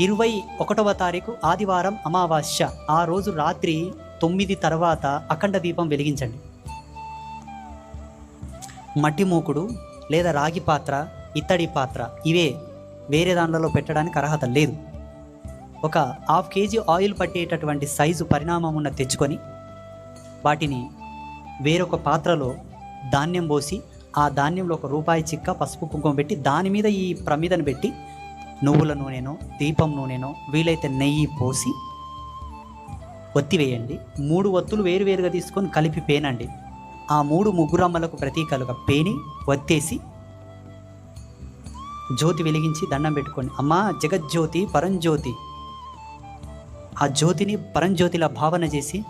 21వ తారీఖు ఆదివారం అమావాస్య. ఆ రోజు రాత్రి 9 తర్వాత అఖండ దీపం వెలిగించండి. మట్టి మూకుడు లేదా రాగి పాత్ర, ఇత్తడి పాత్ర ఇవే, వేరే దాంట్లో పెట్టడానికి అర్హత లేదు. ఒక 1/2 kg ఆయిల్ పట్టేటటువంటి సైజు పరిణామం ఉన్న తెచ్చుకొని వాటిని వేరొక పాత్రలో ధాన్యం పోసి ఆ ధాన్యంలో ₹1 చిక్క పసుపు కుంకుమ పెట్టి దాని మీద ఈ ప్రమిదను పెట్టి నువ్వుల నూనెనో దీపం నూనెనో వీలైతే నెయ్యి పోసి ఒత్తి వేయండి. 3 ఒత్తులు వేరువేరుగా తీసుకొని కలిపి పేనండి. ఆ 3 ముగ్గురమ్మలకు ప్రతీకలుగా పేని ఒత్తేసి జ్యోతి వెలిగించి దండం పెట్టుకోండి. అమ్మా జగజ్యోతి పరంజ్యోతి, ఆ జ్యోతిని పరంజ్యోతిలా భావన చేసి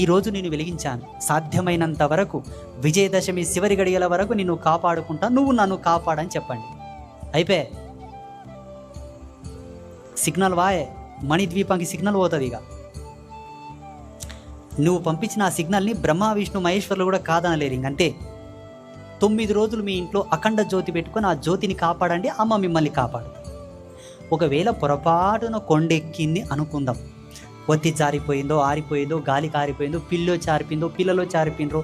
ఈరోజు నేను వెలిగించాను, సాధ్యమైనంత వరకు విజయదశమి చివరి గడియల వరకు నిన్ను కాపాడుకుంటా, నువ్వు నన్ను కాపాడని చెప్పండి. అయిపోయే సిగ్నల్ వాయే, మణిద్వీపానికి సిగ్నల్ పోతుంది. ఇక నువ్వు పంపించిన ఆ సిగ్నల్ని బ్రహ్మ విష్ణు మహేశ్వరులు కూడా కాదనలేరు. ఇంకంతే 9 రోజులు మీ ఇంట్లో అఖండ జ్యోతి పెట్టుకొని ఆ జ్యోతిని కాపాడండి. అమ్మ మిమ్మల్ని కాపాడు. ఒకవేళ పొరపాటున కొండెక్కింది అనుకుందాం, ఒత్తి జారిపోయిందో, ఆరిపోయిందో, గాలి కారిపోయిందో, పిల్లో చారిపోయిందో, పిల్లలో చారిపోయిందో,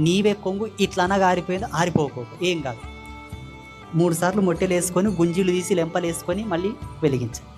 నీవే కొంగు ఇట్లా అనగా ఆరిపోయిందో, ఆరిపోకపో ఏం కాదు. 3 సార్లు మొట్టెలు వేసుకొని గుంజీలు తీసి లెంపలు వేసుకొని మళ్ళీ వెలిగించాలి.